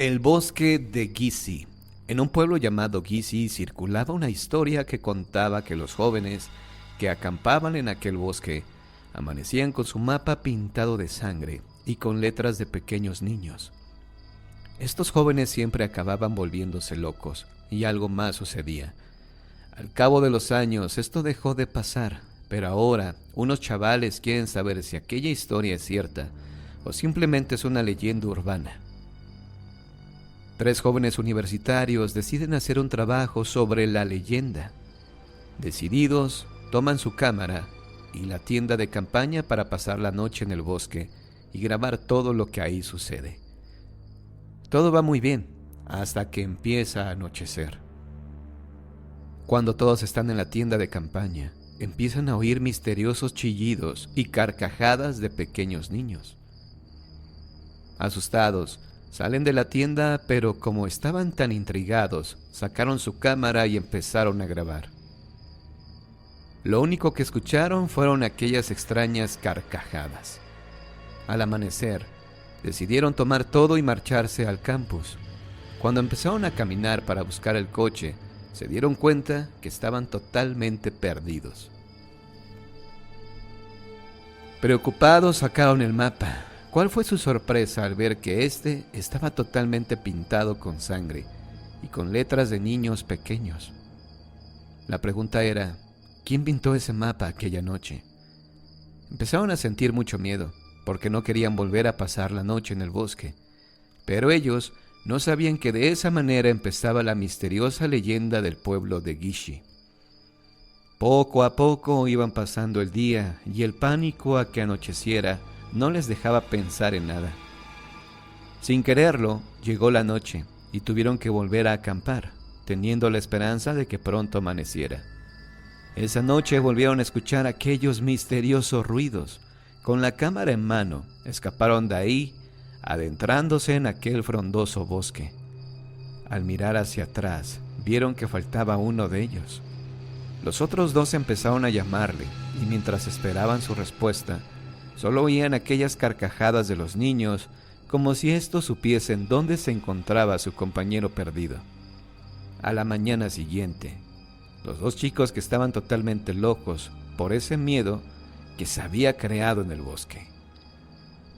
El bosque de Gizi. En un pueblo llamado Gizi circulaba una historia que contaba que los jóvenes que acampaban en aquel bosque amanecían con su mapa pintado de sangre y con letras de pequeños niños. Estos jóvenes siempre acababan volviéndose locos y algo más sucedía. Al cabo de los años esto dejó de pasar, pero ahora unos chavales quieren saber si aquella historia es cierta o simplemente es una leyenda urbana. 3 jóvenes universitarios deciden hacer un trabajo sobre la leyenda. Decididos, toman su cámara y la tienda de campaña para pasar la noche en el bosque y grabar todo lo que ahí sucede. Todo va muy bien, hasta que empieza a anochecer. Cuando todos están en la tienda de campaña, empiezan a oír misteriosos chillidos y carcajadas de pequeños niños. Asustados, salen de la tienda, pero como estaban tan intrigados, sacaron su cámara y empezaron a grabar. Lo único que escucharon fueron aquellas extrañas carcajadas. Al amanecer, decidieron tomar todo y marcharse al campus. Cuando empezaron a caminar para buscar el coche, se dieron cuenta que estaban totalmente perdidos. Preocupados, sacaron el mapa. ¿Cuál fue su sorpresa al ver que este estaba totalmente pintado con sangre y con letras de niños pequeños? La pregunta era, ¿quién pintó ese mapa aquella noche? Empezaron a sentir mucho miedo, porque no querían volver a pasar la noche en el bosque. Pero ellos no sabían que de esa manera empezaba la misteriosa leyenda del pueblo de Gizi. Poco a poco iban pasando el día y el pánico a que anocheciera no les dejaba pensar en nada. Sin quererlo, llegó la noche y tuvieron que volver a acampar, teniendo la esperanza de que pronto amaneciera. Esa noche volvieron a escuchar aquellos misteriosos ruidos. Con la cámara en mano, escaparon de ahí, adentrándose en aquel frondoso bosque. Al mirar hacia atrás, vieron que faltaba uno de ellos. Los otros 2 empezaron a llamarle, y mientras esperaban su respuesta, solo oían aquellas carcajadas de los niños, como si estos supiesen dónde se encontraba su compañero perdido. A la mañana siguiente, los 2 chicos que estaban totalmente locos por ese miedo que se había creado en el bosque,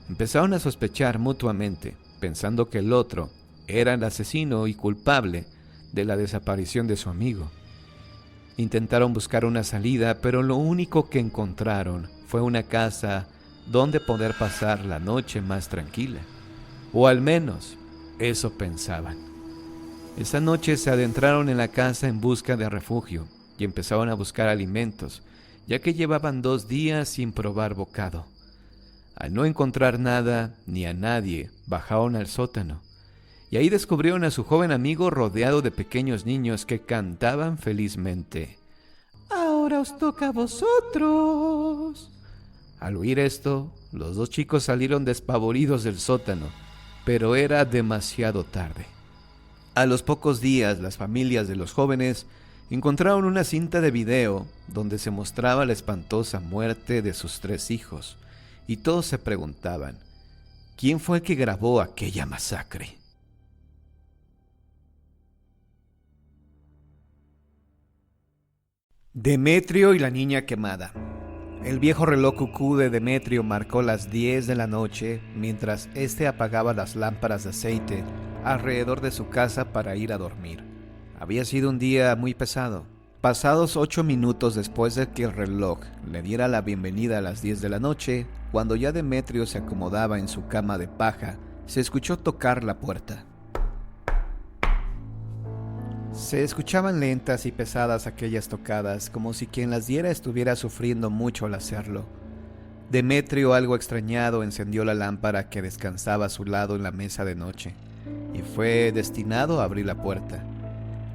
empezaron a sospechar mutuamente, pensando que el otro era el asesino y culpable de la desaparición de su amigo. Intentaron buscar una salida, pero lo único que encontraron fue una casa donde poder pasar la noche más tranquila, o al menos eso pensaban. Esa noche se adentraron en la casa en busca de refugio y empezaron a buscar alimentos, ya que llevaban 2 días sin probar bocado. Al no encontrar nada ni a nadie, bajaron al sótano, y ahí descubrieron a su joven amigo rodeado de pequeños niños que cantaban felizmente. «Ahora os toca a vosotros». Al oír esto, los 2 chicos salieron despavoridos del sótano, pero era demasiado tarde. A los pocos días, las familias de los jóvenes encontraron una cinta de video donde se mostraba la espantosa muerte de sus 3 hijos, y todos se preguntaban, ¿quién fue el que grabó aquella masacre? Demetrio y la niña quemada. El viejo reloj cucú de Demetrio marcó las 10 de la noche mientras éste apagaba las lámparas de aceite alrededor de su casa para ir a dormir. Había sido un día muy pesado. Pasados 8 minutos después de que el reloj le diera la bienvenida a las 10 de la noche, cuando ya Demetrio se acomodaba en su cama de paja, se escuchó tocar la puerta. Se escuchaban lentas y pesadas aquellas tocadas, como si quien las diera estuviera sufriendo mucho al hacerlo. Demetrio, algo extrañado, encendió la lámpara que descansaba a su lado en la mesa de noche, y fue destinado a abrir la puerta.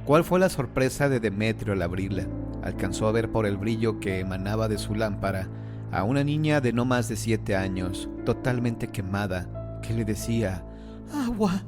¿Cuál fue la sorpresa de Demetrio al abrirla? Alcanzó a ver por el brillo que emanaba de su lámpara a una niña de no más de 7 años, totalmente quemada, que le decía: «¡Agua!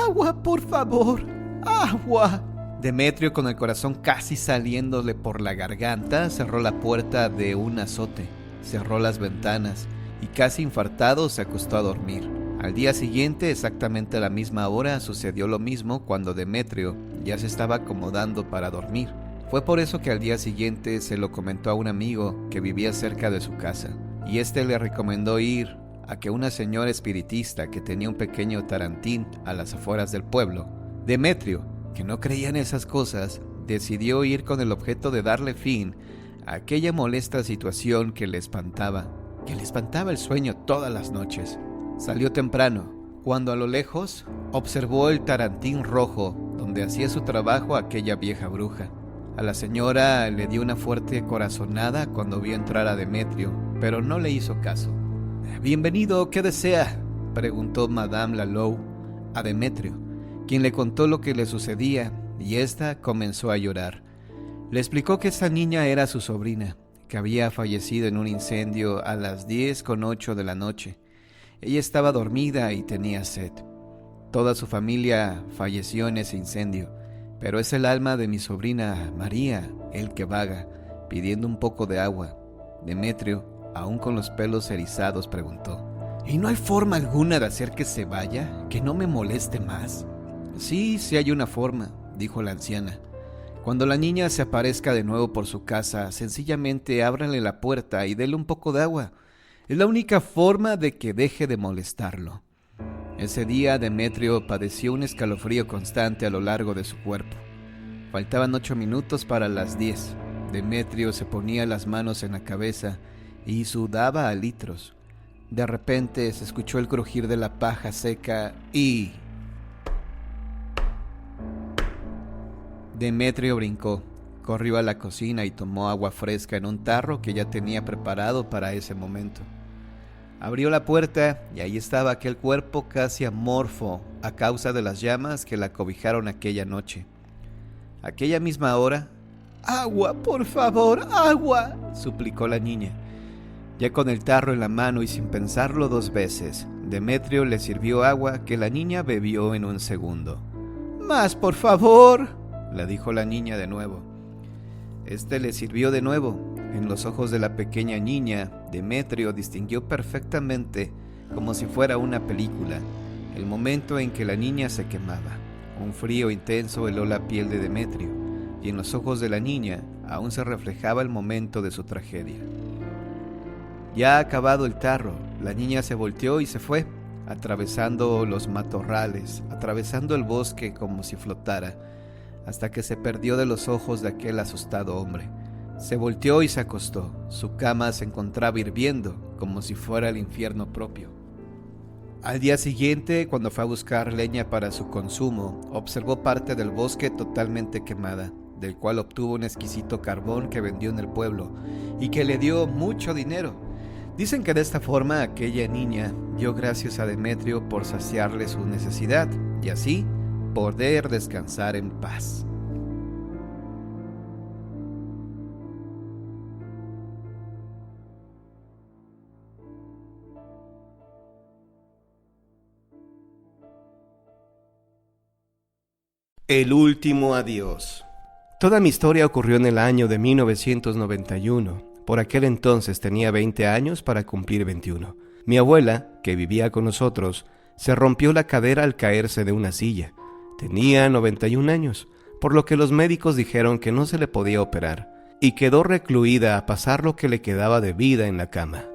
¡Agua, por favor! ¡Agua!». Demetrio, con el corazón casi saliéndole por la garganta, cerró la puerta de un azote, cerró las ventanas y casi infartado se acostó a dormir. Al día siguiente, exactamente a la misma hora, sucedió lo mismo cuando Demetrio ya se estaba acomodando para dormir. Fue por eso que al día siguiente se lo comentó a un amigo que vivía cerca de su casa, y este le recomendó ir a que una señora espiritista que tenía un pequeño tarantín a las afueras del pueblo. Demetrio, que no creía en esas cosas, decidió ir con el objeto de darle fin a aquella molesta situación que le espantaba el sueño todas las noches. Salió temprano, cuando a lo lejos observó el tarantín rojo donde hacía su trabajo aquella vieja bruja. A la señora le dio una fuerte corazonada cuando vio entrar a Demetrio, pero no le hizo caso. «Bienvenido, ¿qué desea?», preguntó Madame Lalou a Demetrio, quien le contó lo que le sucedía, y ésta comenzó a llorar. Le explicó que esa niña era su sobrina, que había fallecido en un incendio a las 10:08 de la noche. Ella estaba dormida y tenía sed. Toda su familia falleció en ese incendio, pero es el alma de mi sobrina María el que vaga, pidiendo un poco de agua. Demetrio, aún con los pelos erizados, preguntó: «¿Y no hay forma alguna de hacer que se vaya, que no me moleste más?». «Sí, sí hay una forma», dijo la anciana. «Cuando la niña se aparezca de nuevo por su casa, sencillamente ábranle la puerta y dele un poco de agua. Es la única forma de que deje de molestarlo». Ese día Demetrio padeció un escalofrío constante a lo largo de su cuerpo. Faltaban 8 minutos para las 10. Demetrio se ponía las manos en la cabeza y sudaba a litros. De repente se escuchó el crujir de la paja seca y... Demetrio brincó, corrió a la cocina y tomó agua fresca en un tarro que ya tenía preparado para ese momento. Abrió la puerta y ahí estaba aquel cuerpo casi amorfo a causa de las llamas que la cobijaron aquella noche. Aquella misma hora... «¡Agua, por favor, agua!», suplicó la niña. Ya con el tarro en la mano y sin pensarlo 2 veces, Demetrio le sirvió agua que la niña bebió en un segundo. «¡Más, por favor!», le dijo la niña de nuevo. Este le sirvió de nuevo. En los ojos de la pequeña niña, Demetrio distinguió perfectamente, como si fuera una película, el momento en que la niña se quemaba. Un frío intenso heló la piel de Demetrio, y en los ojos de la niña aún se reflejaba el momento de su tragedia. Ya acabado el tarro, la niña se volteó y se fue, atravesando los matorrales, atravesando el bosque como si flotara, hasta que se perdió de los ojos de aquel asustado hombre. Se volteó y se acostó. Su cama se encontraba hirviendo, como si fuera el infierno propio. Al día siguiente, cuando fue a buscar leña para su consumo, observó parte del bosque totalmente quemada, del cual obtuvo un exquisito carbón que vendió en el pueblo y que le dio mucho dinero. Dicen que de esta forma aquella niña dio gracias a Demetrio por saciarle su necesidad y así poder descansar en paz. El último adiós. Toda mi historia ocurrió en el año de 1991. Por aquel entonces tenía 20 años para cumplir 21. Mi abuela, que vivía con nosotros, se rompió la cadera al caerse de una silla. Tenía 91 años, por lo que los médicos dijeron que no se le podía operar, y quedó recluida a pasar lo que le quedaba de vida en la cama.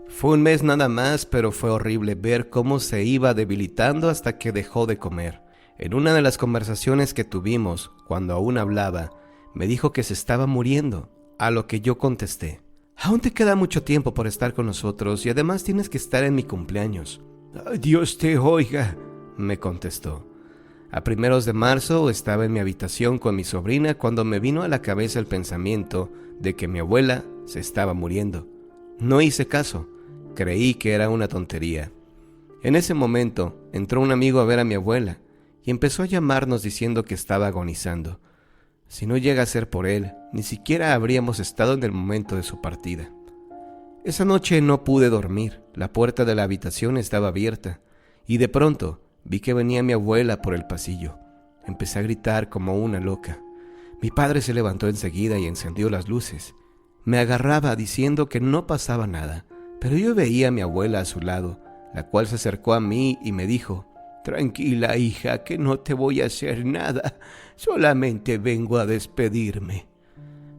Fue un mes nada más, pero fue horrible ver cómo se iba debilitando hasta que dejó de comer. En una de las conversaciones que tuvimos, cuando aún hablaba, me dijo que se estaba muriendo, a lo que yo contesté: «Aún te queda mucho tiempo por estar con nosotros y además tienes que estar en mi cumpleaños». «Dios te oiga», me contestó. A primeros de marzo estaba en mi habitación con mi sobrina cuando me vino a la cabeza el pensamiento de que mi abuela se estaba muriendo. No hice caso, creí que era una tontería. En ese momento entró un amigo a ver a mi abuela y empezó a llamarnos diciendo que estaba agonizando. Si no llega a ser por él, ni siquiera habríamos estado en el momento de su partida. Esa noche no pude dormir, la puerta de la habitación estaba abierta, y de pronto vi que venía mi abuela por el pasillo. Empecé a gritar como una loca. Mi padre se levantó enseguida y encendió las luces. Me agarraba diciendo que no pasaba nada, pero yo veía a mi abuela a su lado, la cual se acercó a mí y me dijo: «Tranquila, hija, que no te voy a hacer nada, solamente vengo a despedirme».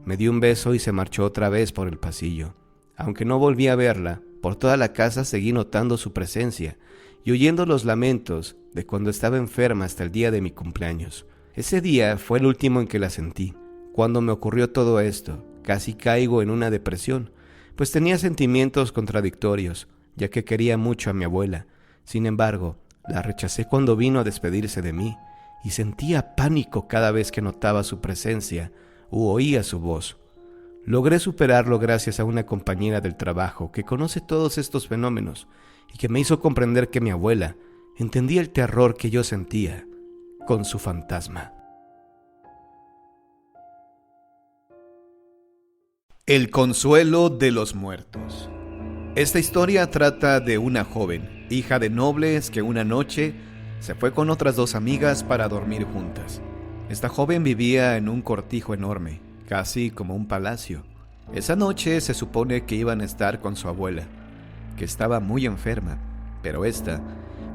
Me dio un beso y se marchó otra vez por el pasillo. Aunque no volví a verla, por toda la casa seguí notando su presencia y oyendo los lamentos de cuando estaba enferma hasta el día de mi cumpleaños. Ese día fue el último en que la sentí. Cuando me ocurrió todo esto, casi caigo en una depresión, pues tenía sentimientos contradictorios, ya que quería mucho a mi abuela. Sin embargo, la rechacé cuando vino a despedirse de mí y sentía pánico cada vez que notaba su presencia u oía su voz. Logré superarlo gracias a una compañera del trabajo que conoce todos estos fenómenos y que me hizo comprender que mi abuela entendía el terror que yo sentía con su fantasma. El consuelo de los muertos. Esta historia trata de una joven, hija de nobles, que una noche se fue con otras 2 amigas para dormir juntas. Esta joven vivía en un cortijo enorme, casi como un palacio. Esa noche se supone que iban a estar con su abuela, que estaba muy enferma, pero esta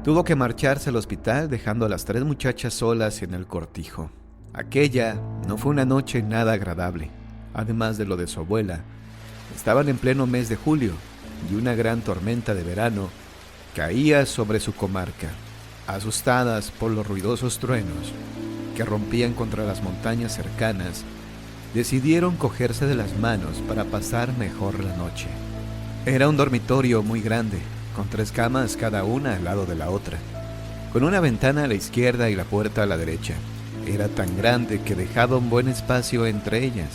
tuvo que marcharse al hospital dejando a las 3 muchachas solas en el cortijo. Aquella no fue una noche nada agradable. Además de lo de su abuela, estaban en pleno mes de julio y una gran tormenta de verano caía sobre su comarca. Asustadas por los ruidosos truenos que rompían contra las montañas cercanas, decidieron cogerse de las manos para pasar mejor la noche. Era un dormitorio muy grande, con 3 camas cada una al lado de la otra, con una ventana a la izquierda y la puerta a la derecha. Era tan grande que dejaba un buen espacio entre ellas,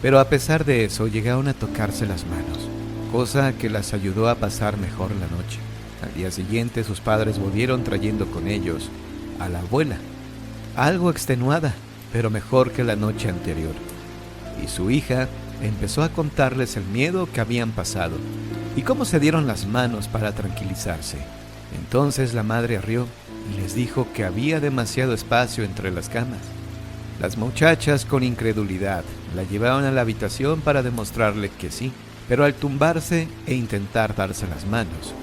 pero a pesar de eso llegaron a tocarse las manos, cosa que las ayudó a pasar mejor la noche. Al día siguiente sus padres volvieron trayendo con ellos a la abuela, algo extenuada, pero mejor que la noche anterior. Y su hija empezó a contarles el miedo que habían pasado y cómo se dieron las manos para tranquilizarse. Entonces la madre rió y les dijo que había demasiado espacio entre las camas. Las muchachas, con incredulidad, la llevaron a la habitación para demostrarle que sí, pero al tumbarse e intentar darse las manos,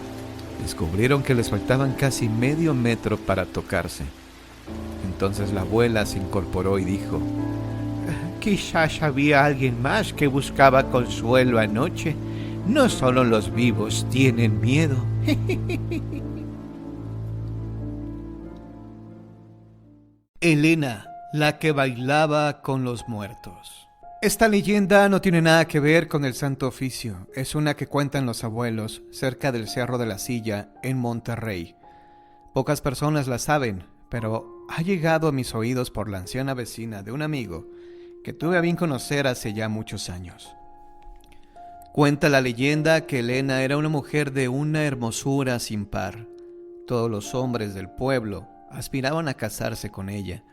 descubrieron que les faltaban casi medio metro para tocarse. Entonces la abuela se incorporó y dijo: «Quizás había alguien más que buscaba consuelo anoche. No solo los vivos tienen miedo». Elena, la que bailaba con los muertos. Esta leyenda no tiene nada que ver con el Santo Oficio. Es una que cuentan los abuelos cerca del Cerro de la Silla, en Monterrey. Pocas personas la saben, pero ha llegado a mis oídos por la anciana vecina de un amigo que tuve a bien conocer hace ya muchos años. Cuenta la leyenda que Elena era una mujer de una hermosura sin par. Todos los hombres del pueblo aspiraban a casarse con ella,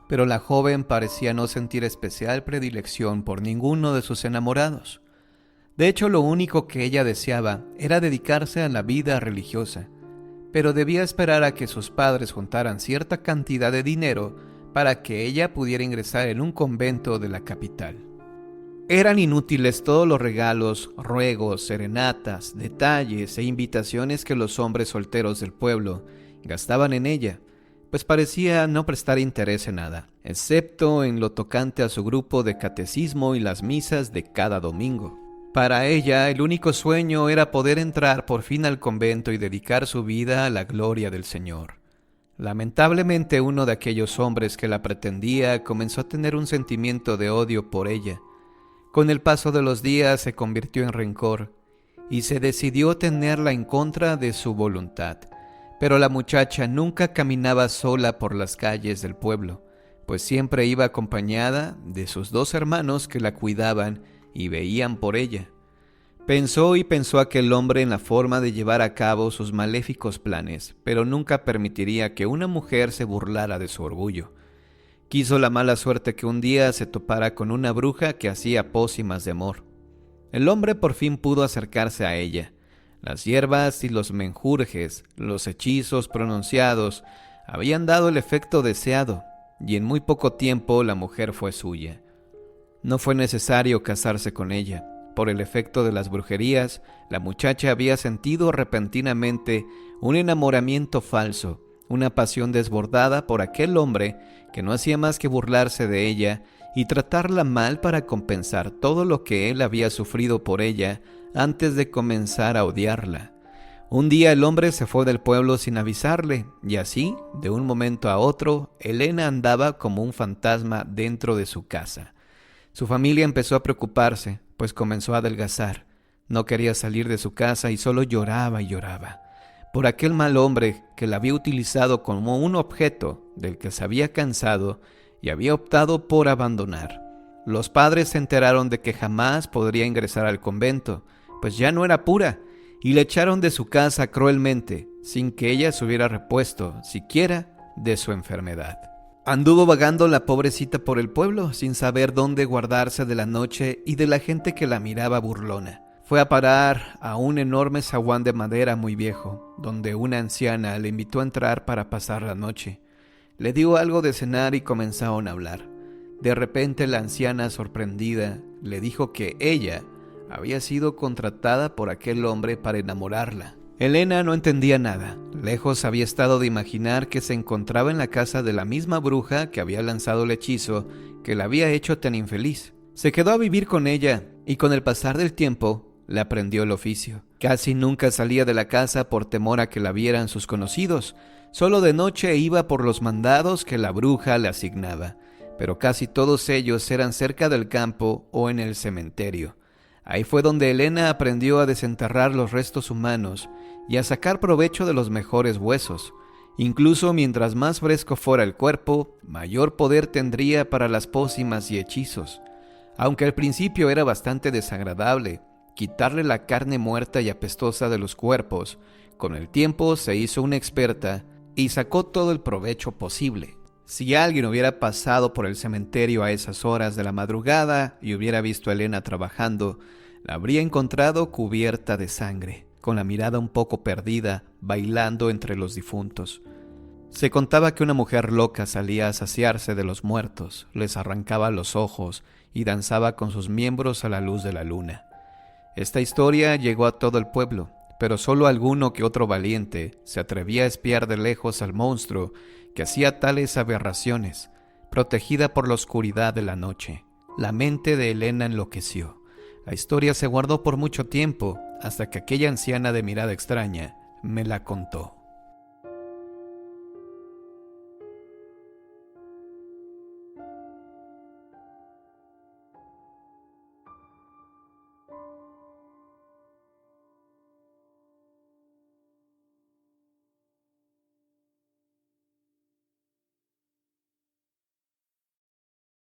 pero la joven parecía no sentir especial predilección por ninguno de sus enamorados. De hecho, lo único que ella deseaba era dedicarse a la vida religiosa, pero debía esperar a que sus padres juntaran cierta cantidad de dinero para que ella pudiera ingresar en un convento de la capital. Eran inútiles todos los regalos, ruegos, serenatas, detalles e invitaciones que los hombres solteros del pueblo gastaban en ella, pues parecía no prestar interés en nada, excepto en lo tocante a su grupo de catecismo y las misas de cada domingo. Para ella, el único sueño era poder entrar por fin al convento y dedicar su vida a la gloria del Señor. Lamentablemente, uno de aquellos hombres que la pretendía comenzó a tener un sentimiento de odio por ella. Con el paso de los días se convirtió en rencor y se decidió tenerla en contra de su voluntad. Pero la muchacha nunca caminaba sola por las calles del pueblo, pues siempre iba acompañada de sus 2 hermanos que la cuidaban y veían por ella. Pensó y pensó aquel hombre en la forma de llevar a cabo sus maléficos planes, pero nunca permitiría que una mujer se burlara de su orgullo. Quiso la mala suerte que un día se topara con una bruja que hacía pócimas de amor. El hombre por fin pudo acercarse a ella. Las hierbas y los menjurjes, los hechizos pronunciados, habían dado el efecto deseado, y en muy poco tiempo la mujer fue suya. No fue necesario casarse con ella, Por el efecto de las brujerías, la muchacha había sentido repentinamente un enamoramiento falso, una pasión desbordada por aquel hombre que no hacía más que burlarse de ella y tratarla mal para compensar todo lo que él había sufrido por ella antes de comenzar a odiarla. Un día el hombre se fue del pueblo sin avisarle, y así, de un momento a otro, Elena andaba como un fantasma dentro de su casa. Su familia empezó a preocuparse, pues comenzó a adelgazar. No quería salir de su casa y solo lloraba y lloraba por aquel mal hombre que la había utilizado como un objeto del que se había cansado y había optado por abandonar. Los padres se enteraron de que jamás podría ingresar al convento, pues ya no era pura, y le echaron de su casa cruelmente, sin que ella se hubiera repuesto siquiera de su enfermedad. Anduvo vagando la pobrecita por el pueblo, sin saber dónde guardarse de la noche y de la gente que la miraba burlona. Fue a parar a un enorme zaguán de madera muy viejo, donde una anciana le invitó a entrar para pasar la noche. Le dio algo de cenar y comenzaron a hablar. De repente la anciana, sorprendida, le dijo que ella había sido contratada por aquel hombre para enamorarla. Elena no entendía nada. Lejos había estado de imaginar que se encontraba en la casa de la misma bruja que había lanzado el hechizo que la había hecho tan infeliz. Se quedó a vivir con ella y con el pasar del tiempo le aprendió el oficio. Casi nunca salía de la casa por temor a que la vieran sus conocidos. Solo de noche iba por los mandados que la bruja le asignaba, pero casi todos ellos eran cerca del campo o en el cementerio. Ahí fue donde Elena aprendió a desenterrar los restos humanos y a sacar provecho de los mejores huesos. Incluso mientras más fresco fuera el cuerpo, mayor poder tendría para las pócimas y hechizos. Aunque al principio era bastante desagradable quitarle la carne muerta y apestosa de los cuerpos, con el tiempo se hizo una experta y sacó todo el provecho posible. Si alguien hubiera pasado por el cementerio a esas horas de la madrugada y hubiera visto a Elena trabajando, la habría encontrado cubierta de sangre, con la mirada un poco perdida, bailando entre los difuntos. Se contaba que una mujer loca salía a saciarse de los muertos, les arrancaba los ojos y danzaba con sus miembros a la luz de la luna. Esta historia llegó a todo el pueblo, pero solo alguno que otro valiente se atrevía a espiar de lejos al monstruo que hacía tales aberraciones, protegida por la oscuridad de la noche. La mente de Elena enloqueció. La historia se guardó por mucho tiempo, hasta que aquella anciana de mirada extraña me la contó.